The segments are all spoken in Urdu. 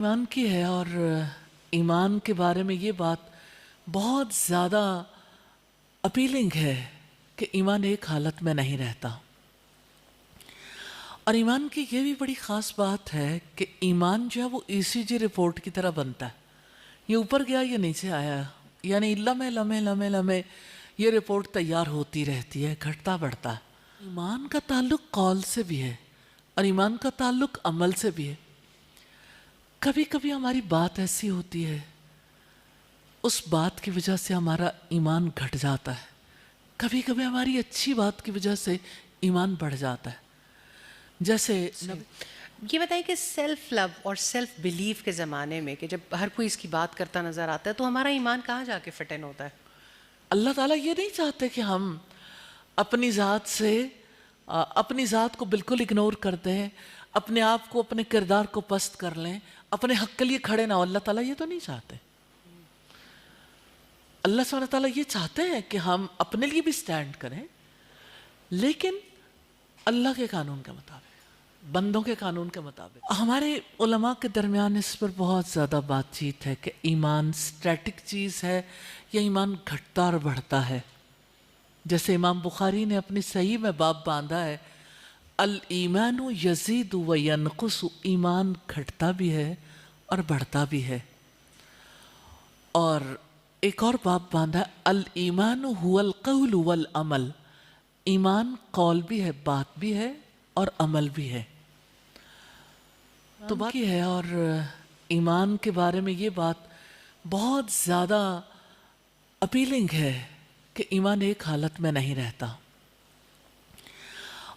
ایمان کی ہے اور ایمان کے بارے میں یہ بات بہت زیادہ اپیلنگ ہے کہ ایمان ایک حالت میں نہیں رہتا. اور ایمان کی یہ بھی بڑی خاص بات ہے کہ ایمان جو ہے وہ ECG رپورٹ کی طرح بنتا ہے. یہ اوپر گیا یہ نیچے آیا، یعنی لمحے لمحے لمحے لمحے یہ رپورٹ تیار ہوتی رہتی ہے، گھٹتا بڑھتا ہے. ایمان کا تعلق قول سے بھی ہے اور ایمان کا تعلق عمل سے بھی ہے. کبھی کبھی ہماری بات ایسی ہوتی ہے، اس بات کی وجہ سے ہمارا ایمان گھٹ جاتا ہے. کبھی کبھی ہماری اچھی بات کی وجہ سے ایمان بڑھ جاتا ہے. جیسے یہ بتائیں کہ سیلف لو اور سیلف بلیف کے زمانے میں کہ جب ہر کوئی اس کی بات کرتا نظر آتا ہے تو ہمارا ایمان کہاں جا کے فٹ ان ہوتا ہے؟ اللہ تعالیٰ یہ نہیں چاہتے کہ ہم اپنی ذات سے اپنی ذات کو بالکل اگنور کر دیں، اپنے آپ کو اپنے کردار کو پست کر لیں، اپنے حق کے لیے کھڑے نہ ہو. اللہ تعالیٰ یہ تو نہیں چاہتے. اللہ سبحانہ تعالیٰ یہ چاہتے ہیں کہ ہم اپنے لیے بھی سٹینڈ کریں، لیکن اللہ کے قانون کے مطابق، بندوں کے قانون کے مطابق. ہمارے علماء کے درمیان اس پر بہت زیادہ بات چیت ہے کہ ایمان سٹیٹک چیز ہے یا ایمان گھٹتا اور بڑھتا ہے. جیسے امام بخاری نے اپنی صحیح میں باب باندھا ہے، الایمان یزید و ینقص، ایمان گھٹتا بھی ہے اور بڑھتا بھی ہے. اور ایک اور باب باندھا ہے، الایمان هو القول والعمل، ایمان قول بھی ہے، بات بھی ہے اور عمل بھی ہے. تو بات یہ ہے اور ایمان کے بارے میں یہ بات بہت زیادہ اپیلنگ ہے کہ ایمان ایک حالت میں نہیں رہتا.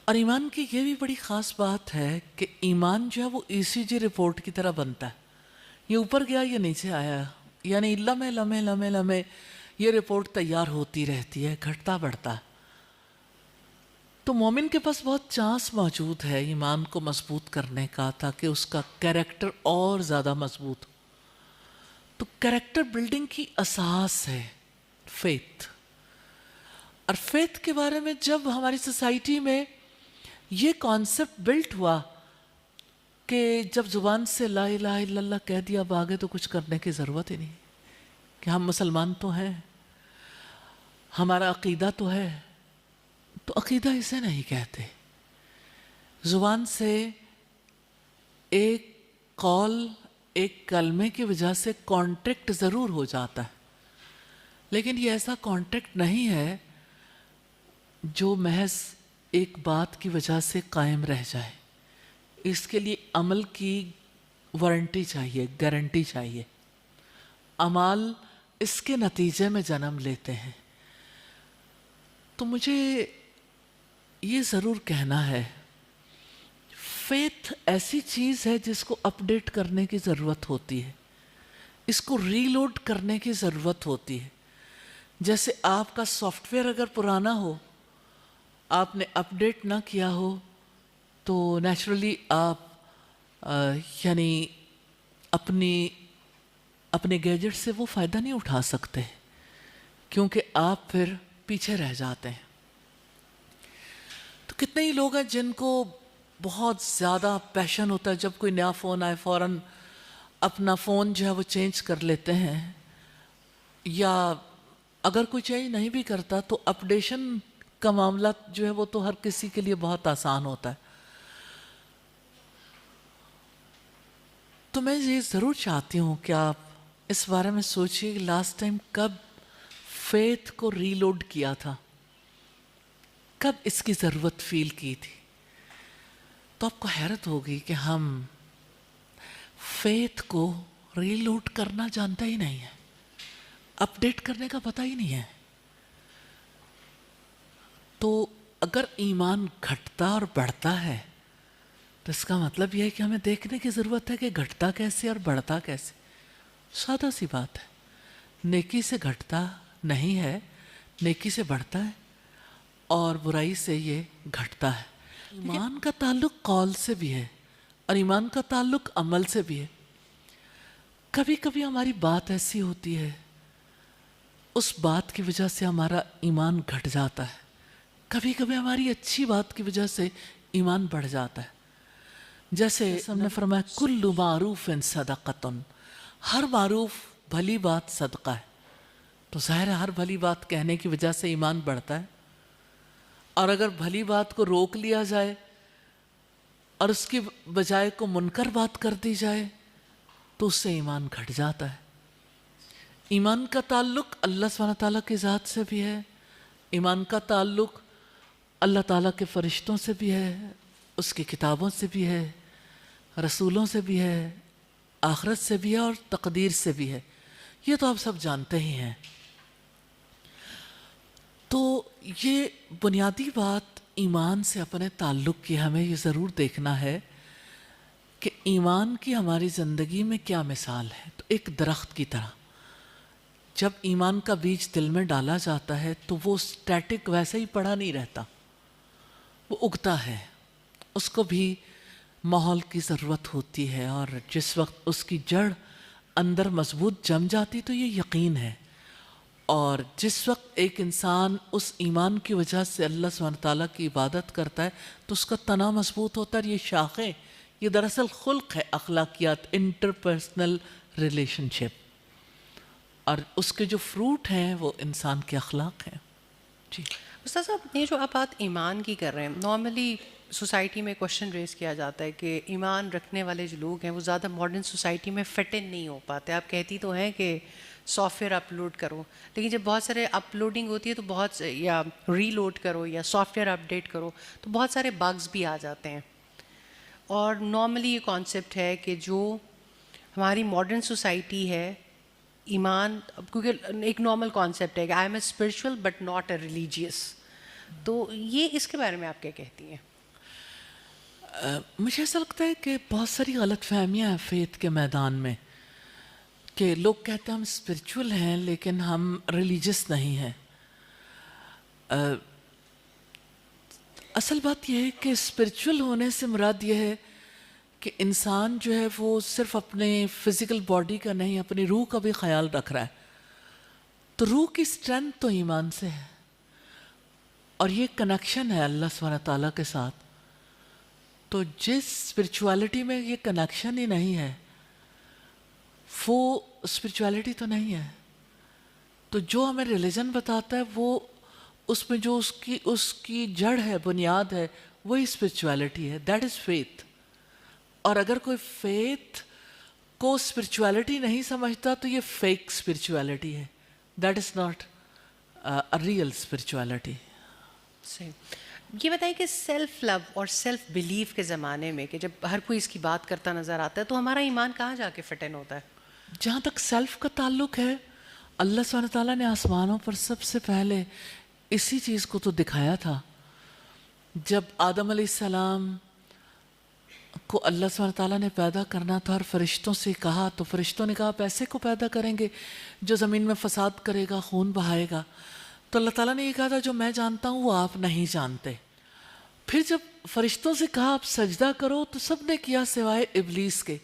اور ایمان کی یہ بھی بڑی خاص بات ہے کہ ایمان جو ہے وہ ECG رپورٹ کی طرح بنتا ہے. یہ اوپر گیا یہ نیچے آیا، یعنی لمحے لمحے لمحے لمحے یہ رپورٹ تیار ہوتی رہتی ہے، گھٹتا بڑھتا ہے. تو مومن کے پاس بہت چانس موجود ہے ایمان کو مضبوط کرنے کا تاکہ اس کا کیریکٹر اور زیادہ مضبوط ہو. تو کیریکٹر بلڈنگ کی اساس ہے فیتھ. اور فیتھ کے بارے میں جب ہماری سوسائٹی میں یہ کانسیپٹ بلٹ ہوا کہ جب زبان سے لا الہ الا اللہ کہہ دیا اب آگے تو کچھ کرنے کی ضرورت ہی نہیں، کہ ہم مسلمان تو ہیں، ہمارا عقیدہ تو ہے، تو عقیدہ اسے نہیں کہتے. زبان سے ایک قول، ایک کلمے کی وجہ سے کانٹیکٹ ضرور ہو جاتا ہے، لیکن یہ ایسا کانٹیکٹ نہیں ہے جو محض ایک بات کی وجہ سے قائم رہ جائے. اس کے لیے عمل کی وارنٹی چاہیے، گارنٹی چاہیے. اعمال اس کے نتیجے میں جنم لیتے ہیں. تو مجھے یہ ضرور کہنا ہے، فیتھ ایسی چیز ہے جس کو اپ ڈیٹ کرنے کی ضرورت ہوتی ہے، اس کو ری لوڈ کرنے کی ضرورت ہوتی ہے. جیسے آپ کا سافٹ ویئر اگر پرانا ہو، آپ نے اپ ڈیٹ نہ کیا ہو تو نیچرلی آپ یعنی اپنے گیجٹ سے وہ فائدہ نہیں اٹھا سکتے، کیونکہ آپ پھر پیچھے رہ جاتے ہیں. تو کتنے ہی لوگ ہیں جن کو بہت زیادہ پیشن ہوتا ہے، جب کوئی نیا فون آئے فوراً اپنا فون جو ہے وہ چینج کر لیتے ہیں، یا اگر کوئی چینج نہیں بھی کرتا تو اپڈیشن کا معاملہ جو ہے وہ تو ہر کسی کے لیے بہت آسان ہوتا ہے. تو میں یہ ضرور چاہتی ہوں کہ آپ اس بارے میں سوچیے کہ لاسٹ ٹائم کب فیتھ کو ری لوڈ کیا تھا، کب اس کی ضرورت فیل کی تھی. تو آپ کو حیرت ہوگی کہ ہم فیتھ کو ری لوڈ کرنا جانتا ہی نہیں ہے، اپ ڈیٹ کرنے کا پتہ ہی نہیں ہے. تو اگر ایمان گھٹتا اور بڑھتا ہے تو اس کا مطلب یہ ہے کہ ہمیں دیکھنے کی ضرورت ہے کہ گھٹتا کیسے اور بڑھتا کیسے. سادہ سی بات ہے، نیکی سے گھٹتا نہیں ہے، نیکی سے بڑھتا ہے، اور برائی سے یہ گھٹتا ہے. ایمان کا تعلق قول سے بھی ہے اور ایمان کا تعلق عمل سے بھی ہے. کبھی کبھی ہماری بات ایسی ہوتی ہے، اس بات کی وجہ سے ہمارا ایمان گھٹ جاتا ہے. کبھی کبھی ہماری اچھی بات کی وجہ سے ایمان بڑھ جاتا ہے. جیسے ہم نے فرمایا کل معروف صدقۃ، ہر معروف بھلی بات صدقہ ہے. تو ظاہر ہے ہر بھلی بات کہنے کی وجہ سے ایمان بڑھتا ہے، اور اگر بھلی بات کو روک لیا جائے اور اس کی بجائے کو منکر بات کر دی جائے تو اس سے ایمان گھٹ جاتا ہے. ایمان کا تعلق اللہ سبحانہ تعالیٰ کی ذات سے بھی ہے، ایمان کا تعلق اللہ تعالیٰ کے فرشتوں سے بھی ہے، اس کی کتابوں سے بھی ہے، رسولوں سے بھی ہے، آخرت سے بھی ہے اور تقدیر سے بھی ہے. یہ تو آپ سب جانتے ہی ہیں. تو یہ بنیادی بات ایمان سے اپنے تعلق کی ہمیں یہ ضرور دیکھنا ہے کہ ایمان کی ہماری زندگی میں کیا مثال ہے. تو ایک درخت کی طرح جب ایمان کا بیج دل میں ڈالا جاتا ہے تو وہ سٹیٹک ویسے ہی پڑا نہیں رہتا، وہ اگتا ہے. اس کو بھی ماحول کی ضرورت ہوتی ہے، اور جس وقت اس کی جڑ اندر مضبوط جم جاتی تو یہ یقین ہے. اور جس وقت ایک انسان اس ایمان کی وجہ سے اللہ سبحانہ تعالیٰ کی عبادت کرتا ہے تو اس کا تنا مضبوط ہوتا ہے. یہ شاخیں، یہ دراصل خلق ہے، اخلاقیات، انٹرپرسنل ریلیشن شپ، اور اس کے جو فروٹ ہیں وہ انسان کے اخلاق ہیں. جی استاد صاحب، یہ جو آپ بات ایمان کی کر رہے ہیں، نارملی سوسائٹی میں کوشچن ریز کیا جاتا ہے کہ ایمان رکھنے والے جو لوگ ہیں وہ زیادہ ماڈرن سوسائٹی میں فٹ ان نہیں ہو پاتے. آپ کہتی تو ہیں کہ سافٹ ویئر اپلوڈ کرو، لیکن جب بہت سارے اپلوڈنگ ہوتی ہے تو بہت یا ری لوڈ کرو یا سافٹ ویئر اپڈیٹ کرو تو بہت سارے بگز بھی آ جاتے ہیں. اور نارملی یہ کانسیپٹ ہے کہ جو ہماری ماڈرن سوسائٹی ہے، ایمان، کیونکہ ایک نارمل کانسیپٹ ہے کہ I am a spiritual but not a religious, تو یہ اس کے بارے میں آپ کیا کہتی ہیں؟ مجھے ایسا لگتا ہے کہ بہت ساری غلط فہمیاں ہیں فیتھ کے میدان میں، کہ لوگ کہتے ہیں ہم اسپرچول ہیں لیکن ہم ریلیجس نہیں ہیں. اصل بات یہ ہے کہ اسپرچول ہونے سے مراد یہ ہے کہ انسان جو ہے وہ صرف اپنے فزیکل باڈی کا نہیں، اپنی روح کا بھی خیال رکھ رہا ہے. تو روح کی اسٹرینتھ تو ایمان سے ہے، اور یہ کنیکشن ہے اللہ سبحانہ تعالیٰ کے ساتھ. تو جس اسپرچویلٹی میں یہ کنیکشن ہی نہیں ہے وہ اسپرچویلٹی تو نہیں ہے. تو جو ہمیں ریلیجن بتاتا ہے وہ اس میں جو اس کی جڑ ہے، بنیاد ہے، وہی اسپرچویلٹی ہے. That is faith. اور اگر کوئی فیتھ کو اسپرچویلٹی نہیں سمجھتا تو یہ فیک اسپرچویلٹی ہے. That is not real spirituality. صحیح. یہ بتائیں کہ سیلف لو اور سیلف بلیف کے زمانے میں کہ جب ہر کوئی اس کی بات کرتا نظر آتا ہے تو ہمارا ایمان کہاں جا کے فٹ ان ہوتا ہے؟ جہاں تک سیلف کا تعلق ہے، اللہ سبحانہ تعالیٰ نے آسمانوں پر سب سے پہلے اسی چیز کو تو دکھایا تھا. جب آدم علیہ السلام کو اللہ سبحانہ تعالیٰ نے پیدا کرنا تھا اور فرشتوں سے کہا تو فرشتوں نے کہا آپ ایسے کو پیدا کریں گے جو زمین میں فساد کرے گا، خون بہائے گا. تو اللہ تعالیٰ نے یہ کہا تھا جو میں جانتا ہوں وہ آپ نہیں جانتے. پھر جب فرشتوں سے کہا آپ سجدہ کرو تو سب نے کیا سوائے ابلیس کے.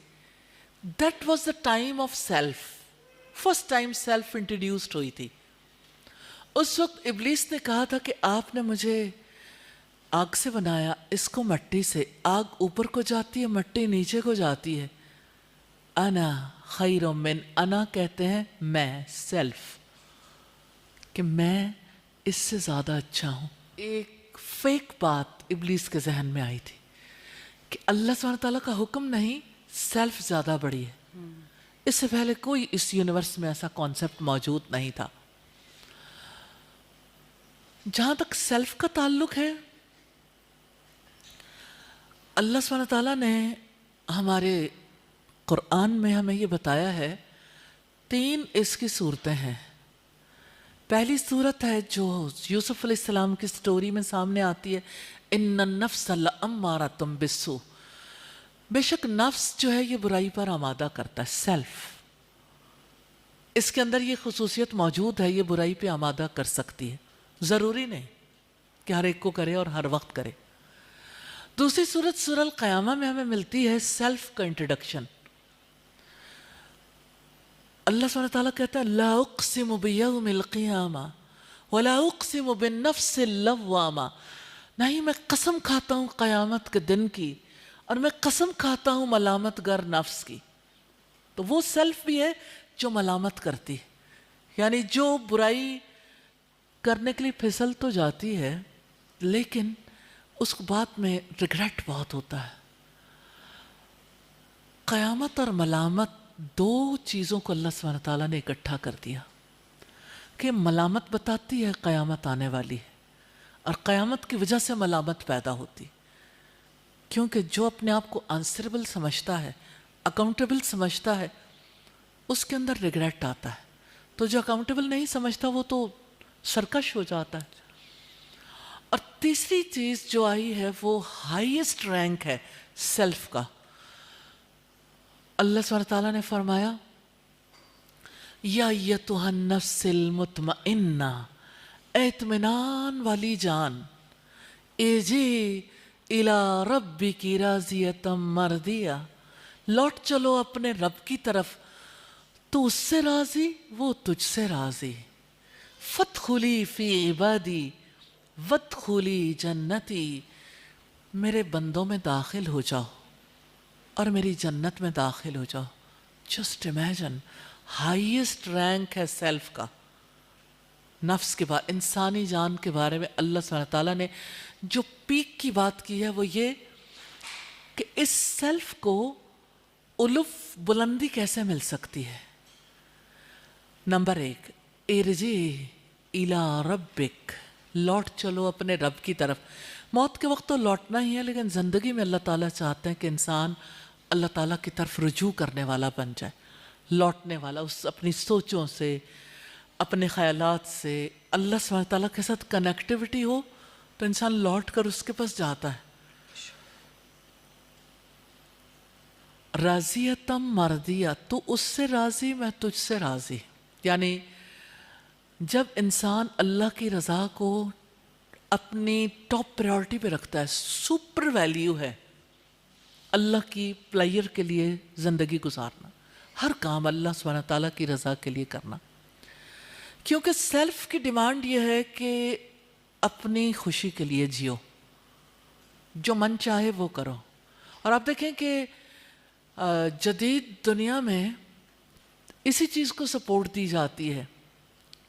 That was the time of self. First time self introduced ہوئی تھی. اس وقت ابلیس نے کہا تھا کہ آپ نے مجھے آگ سے بنایا، اس کو مٹی سے. آگ اوپر کو جاتی ہے، مٹی نیچے کو جاتی ہے. انا خیر من، انا کہتے ہیں میں، سیلف، کہ میں اس سے زیادہ اچھا ہوں. ایک فیک بات ابلیس کے ذہن میں آئی تھی کہ اللہ سبحانہ تعالیٰ کا حکم نہیں، سیلف زیادہ بڑی ہے. اس سے پہلے کوئی اس یونیورس میں ایسا کانسیپٹ موجود نہیں تھا. جہاں تک سیلف کا تعلق ہے، اللہ سبحانہ تعالیٰ نے ہمارے قرآن میں ہمیں یہ بتایا ہے، 3 اس کی صورتیں ہیں. پہلی صورت ہے جو یوسف علیہ السلام کی سٹوری میں سامنے آتی ہے، ان النفس لامارۃ بالسوء. بے شک نفس جو ہے یہ برائی پر آمادہ کرتا ہے. سیلف، اس کے اندر یہ خصوصیت موجود ہے، یہ برائی پہ آمادہ کر سکتی ہے. ضروری نہیں کہ ہر ایک کو کرے اور ہر وقت کرے. دوسری صورت سورہ القیامہ میں ہمیں ملتی ہے سیلف کا انٹروڈکشن. اللہ سبحانہ تعالیٰ کہتا ہے لا اقسم بیوم القیامہ ولا اقسم بالنفس اللوامہ. نہیں، میں قسم کھاتا ہوں قیامت کے دن کی اور میں قسم کھاتا ہوں ملامت گر نفس کی. تو وہ سیلف بھی ہے جو ملامت کرتی ہے، یعنی جو برائی کرنے کے لیے پھسل تو جاتی ہے لیکن اس بات میں ریگریٹ بہت ہوتا ہے. قیامت اور ملامت دو چیزوں کو اللہ سبحانہ تعالیٰ نے اکٹھا کر دیا کہ ملامت بتاتی ہے قیامت آنے والی ہے، اور قیامت کی وجہ سے ملامت پیدا ہوتی، کیونکہ جو اپنے آپ کو آنسریبل سمجھتا ہے، اکاؤنٹیبل سمجھتا ہے، اس کے اندر ریگریٹ آتا ہے. تو جو اکاؤنٹیبل نہیں سمجھتا وہ تو سرکش ہو جاتا ہے. اور تیسری چیز جو آئی ہے وہ ہائیسٹ رینک ہے سیلف کا. اللہ سبحانہ تعالیٰ نے فرمایا یا ایتھا النفس المطمئنہ، اے اطمینان والی جان، ارجعی الی ربک راضیۃ مرضیہ، لوٹ چلو اپنے رب کی طرف، تو اس سے راضی وہ تجھ سے راضی. فادخلی فی عبادی وادخلی جنتی، میرے بندوں میں داخل ہو جاؤ اور میری جنت میں داخل ہو جاؤ. جسٹ امیجن، ہائیسٹ رینک ہے سیلف کا. نفس کے بارے، انسانی جان کے بارے میں اللہ سبحانہ تعالیٰ نے جو پیک کی بات کی ہے وہ یہ کہ اس سیلف کو الف بلندی کیسے مل سکتی ہے. نمبر 1، ارجعی الی ربک، لوٹ چلو اپنے رب کی طرف. موت کے وقت تو لوٹنا ہی ہے، لیکن زندگی میں اللہ تعالیٰ چاہتے ہیں کہ انسان اللہ تعالیٰ کی طرف رجوع کرنے والا بن جائے، لوٹنے والا، اس اپنی سوچوں سے، اپنے خیالات سے اللہ سبحانہ تعالیٰ کے ساتھ کنیکٹیوٹی ہو تو انسان لوٹ کر اس کے پاس جاتا ہے. راضیتم مرضیہ، تو اس سے راضی میں تجھ سے راضی. یعنی جب انسان اللہ کی رضا کو اپنی ٹاپ پریورٹی پہ رکھتا ہے، سپر ویلیو ہے اللہ کی پلیئر کے لیے زندگی گزارنا، ہر کام اللہ سبحانہ تعالیٰ کی رضا کے لیے کرنا. کیونکہ سیلف کی ڈیمانڈ یہ ہے کہ اپنی خوشی کے لیے جیو، جو من چاہے وہ کرو. اور آپ دیکھیں کہ جدید دنیا میں اسی چیز کو سپورٹ دی جاتی ہے،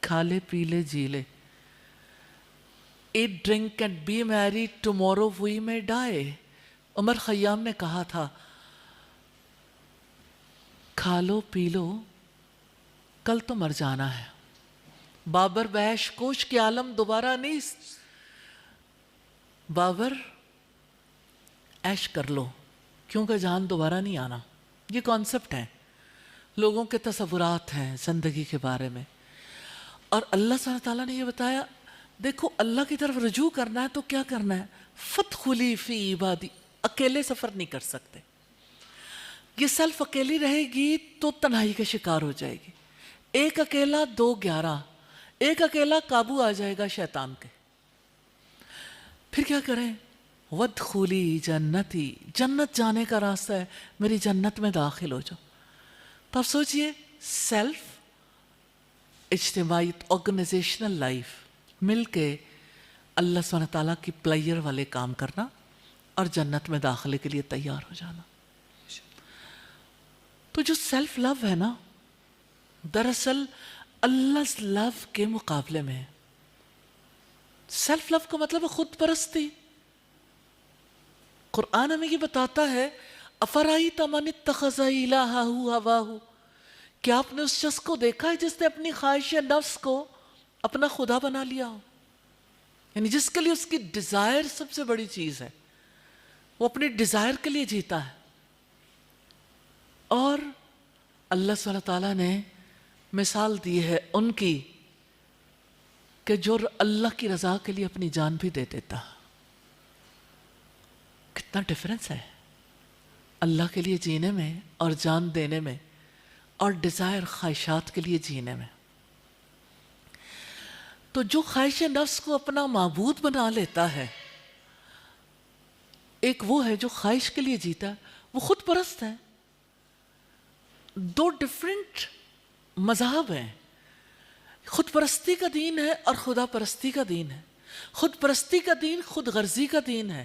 کھا لے پی لے جی لے، ایٹ ڈرنک اینڈ بی میری ٹمورو وی میں ڈائے. عمر خیام نے کہا تھا کھا لو پی لو کل تو مر جانا ہے. بابر بیش کوش کے عالم دوبارہ نہیں، بابر ایش کر لو کیونکہ جان دوبارہ نہیں آنا. یہ کانسیپٹ ہے، لوگوں کے تصورات ہیں زندگی کے بارے میں. اور اللہ سبحانہ تعالیٰ نے یہ بتایا دیکھو اللہ کی طرف رجوع کرنا ہے تو کیا کرنا ہے، فادخلی فی عبادی. اکیلے سفر نہیں کر سکتے، یہ سیلف اکیلی رہے گی تو تنہائی کا شکار ہو جائے گی. ایک اکیلا 2 11، ایک اکیلا قابو آ جائے گا شیطان کے. پھر کیا کریں، وادخلی جنتی، جنت جانے کا راستہ ہے، میری جنت میں داخل ہو جاؤ. تو آپ سوچئے سیلف، اجتماعیت، آرگنائزیشنل لائف، مل کے اللہ سبحانہ تعالیٰ کی پلیئر والے کام کرنا اور جنت میں داخلے کے لیے تیار ہو جانا. تو جو سیلف لو ہے نا، دراصل اللہ لو کے مقابلے میں سیلف لو کا مطلب ہے خود پرستی. قرآن ہمیں یہ بتاتا ہے افرأیت من اتخذ الہہ ہواہ، کیا آپ نے اس شخص کو دیکھا ہے جس نے اپنی خواہش نفس کو اپنا خدا بنا لیا ہو، یعنی جس کے لیے اس کی ڈیزائر سب سے بڑی چیز ہے، وہ اپنی ڈیزائر کے لیے جیتا ہے. اور اللہ صلی اللہ تعالیٰ نے مثال دی ہے ان کی کہ جو اللہ کی رضا کے لیے اپنی جان بھی دے دیتا. کتنا ڈفرینس ہے اللہ کے لیے جینے میں اور جان دینے میں، اور ڈیزائر خواہشات کے لیے جینے میں. تو جو خواہش نفس کو اپنا معبود بنا لیتا ہے، ایک وہ ہے جو خواہش کے لیے جیتا ہے، وہ خود پرست ہے. 2 ڈفرینٹ مذہب ہیں، خود پرستی کا دین ہے اور خدا پرستی کا دین ہے. خود پرستی کا دین خود غرضی کا دین ہے.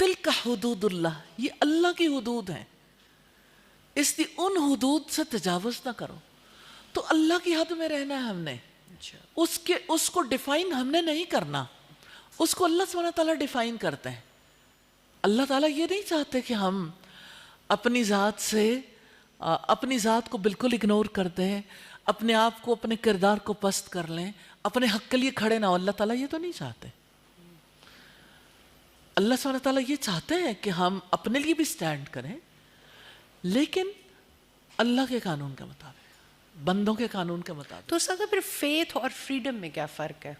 تلک حدود اللہ، یہ اللہ کی حدود ہیں، اس لیے ان حدود سے تجاوز نہ کرو. تو اللہ کی حد میں رہنا ہے ہم نے، اس کو ڈیفائن ہم نے نہیں کرنا، اس کو اللہ سبحانہ تعالیٰ ڈیفائن کرتے ہیں. اللہ تعالیٰ یہ نہیں چاہتے کہ ہم اپنی ذات کو بالکل اگنور کر دیں، اپنے آپ کو، اپنے کردار کو پست کر لیں، اپنے حق کے لیے کھڑے نہ ہو. اللہ تعالیٰ یہ تو نہیں چاہتے. اللہ سبحانہ تعالیٰ یہ چاہتے ہیں کہ ہم اپنے لیے بھی سٹینڈ کریں، لیکن اللہ کے قانون کے مطابق، بندوں کے قانون کے مطابق. تو سر پھر فیتھ اور فریڈم میں کیا فرق ہے؟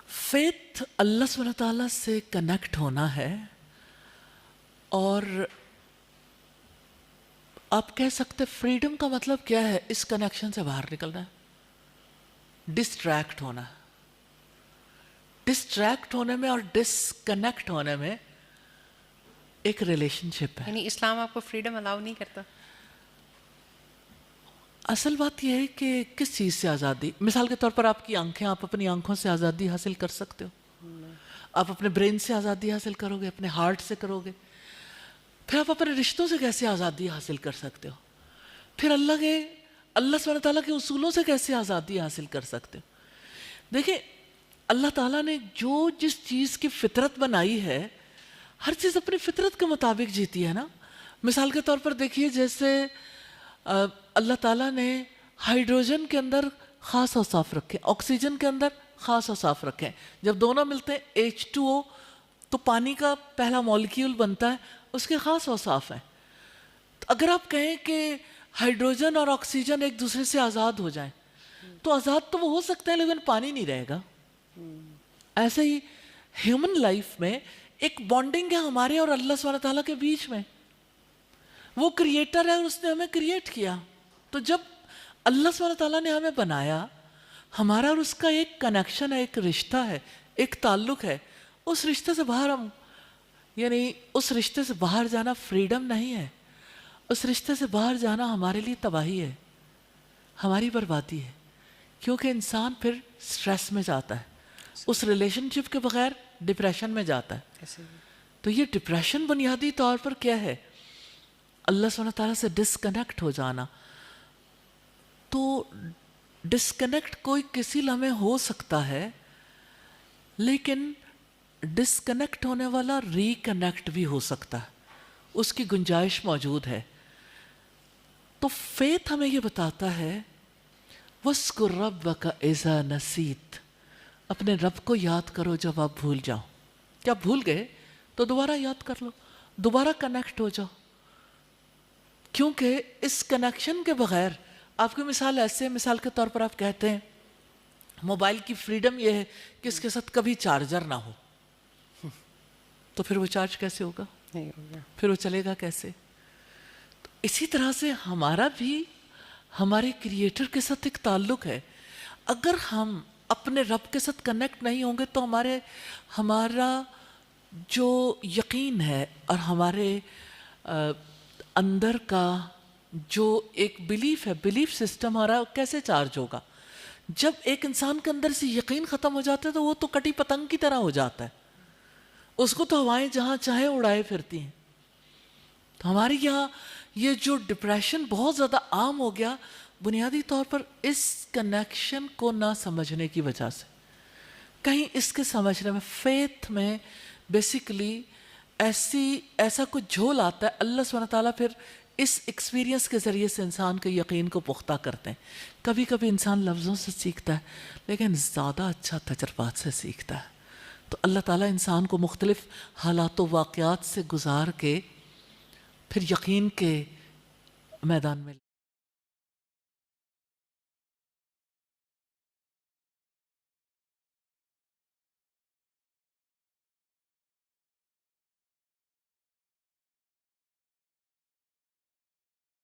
فیتھ اللہ سبحانہ تعالیٰ سے کنیکٹ ہونا ہے، اور آپ کہہ سکتے فریڈم کا مطلب کیا ہے؟ اس کنیکشن سے باہر نکلنا ہے، ڈسٹریکٹ ہونا ہے. ڈسٹریکٹ ہونے میں اور ڈسکنیکٹ ہونے میں ایک ریلیشن شپ ہے. یعنی اسلام آپ کو فریڈم الاؤ نہیں کرتا؟ اصل بات یہ ہے کہ کس چیز سے آزادی، مثال کے طور پر آپ کی آنکھیں، آپ اپنی آنکھوں سے آزادی حاصل کر سکتے ہو، آپ اپنے برین سے آزادی حاصل کرو گے، اپنے ہارٹ سے کرو گے. پھر آپ اپنے رشتوں سے کیسے آزادی حاصل کر سکتے ہو؟ پھر اللہ سبحانہ تعالیٰ کے اصولوں سے کیسے آزادی حاصل کر سکتے ہو؟ دیکھیں، اللہ تعالیٰ نے جس چیز کی فطرت بنائی ہے، ہر چیز اپنی فطرت کے مطابق جیتی ہے نا. مثال کے طور پر دیکھیے، جیسے اللہ تعالیٰ نے ہائیڈروجن کے اندر خاص اوصاف رکھے، آکسیجن کے اندر خاص اوصاف رکھے. جب دونوں ملتے ہیں H2O تو پانی کا پہلا مالیکیول بنتا ہے، اس کے خاص اوصاف ہیں. اگر آپ کہیں کہ ہائیڈروجن اور آکسیجن ایک دوسرے سے آزاد ہو جائیں تو آزاد تو وہ ہو سکتے ہیں، لیکن پانی نہیں رہے گا. ایسے ہی ہیومن لائف میں ایک بانڈنگ ہے ہمارے اور اللہ سبحانہ تعالیٰ کے بیچ میں. وہ کریٹر ہے اور اس نے ہمیں کریٹ کیا. تو جب اللہ سبحانہ تعالیٰ نے ہمیں بنایا، ہمارا اور اس کا ایک کنیکشن ہے، ایک رشتہ ہے، ایک تعلق ہے. اس رشتے سے باہر اس رشتے سے باہر جانا فریڈم نہیں ہے. اس رشتے سے باہر جانا ہمارے لیے تباہی ہے، ہماری بربادی ہے. کیونکہ انسان پھر سٹریس میں جاتا ہے، اس ریلیشن شپ کے بغیر ڈپریشن میں جاتا ہے. تو یہ ڈپریشن بنیادی طور پر کیا ہے؟ اللہ سبحانہ تعالیٰ سے ڈسکنیکٹ ہو جانا. تو ڈسکنیکٹ کوئی کسی لمحے ہو سکتا ہے، لیکن ڈسکنیکٹ ہونے والا ریکنیکٹ بھی ہو سکتا ہے، اس کی گنجائش موجود ہے. تو فیتھ ہمیں یہ بتاتا ہے وَاذْكُرْ رَبَّكَ إِذَا نَسِيتَ، اپنے رب کو یاد کرو جب آپ بھول جاؤ. جب بھول گئے تو دوبارہ یاد کر لو، دوبارہ کنیکٹ ہو جاؤ. کیونکہ اس کنیکشن کے بغیر، آپ کی مثال ایسے، مثال کے طور پر آپ کہتے ہیں موبائل کی فریڈم یہ ہے کہ اس کے ساتھ کبھی چارجر نہ ہو. تو پھر وہ چارج کیسے ہوگا؟ نہیں ہوگا. پھر وہ چلے گا کیسے؟ تو اسی طرح سے ہمارا بھی ہمارے کریٹر کے ساتھ ایک تعلق ہے. اگر ہم اپنے رب کے ساتھ کنیکٹ نہیں ہوں گے تو ہمارا جو یقین ہے اور ہمارے اندر کا جو ایک بلیف ہے، بلیف سسٹم ہمارا کیسے چارج ہوگا؟ جب ایک انسان کے اندر سے یقین ختم ہو جاتا ہے تو وہ تو کٹی پتنگ کی طرح ہو جاتا ہے، اس کو تو ہوائیں جہاں چاہے اڑائے پھرتی ہیں. تو ہمارے یہاں یہ جو ڈپریشن بہت زیادہ عام ہو گیا، بنیادی طور پر اس کنیکشن کو نہ سمجھنے کی وجہ سے. کہیں اس کے سمجھنے میں، فیتھ میں بیسیکلی ایسا کچھ جھول آتا ہے. اللہ سبحانہ تعالیٰ پھر اس ایکسپیرینس کے ذریعے سے انسان کے یقین کو پختہ کرتے ہیں. کبھی کبھی انسان لفظوں سے سیکھتا ہے، لیکن زیادہ اچھا تجربات سے سیکھتا ہے. تو اللہ تعالیٰ انسان کو مختلف حالات و واقعات سے گزار کے پھر یقین کے میدان میں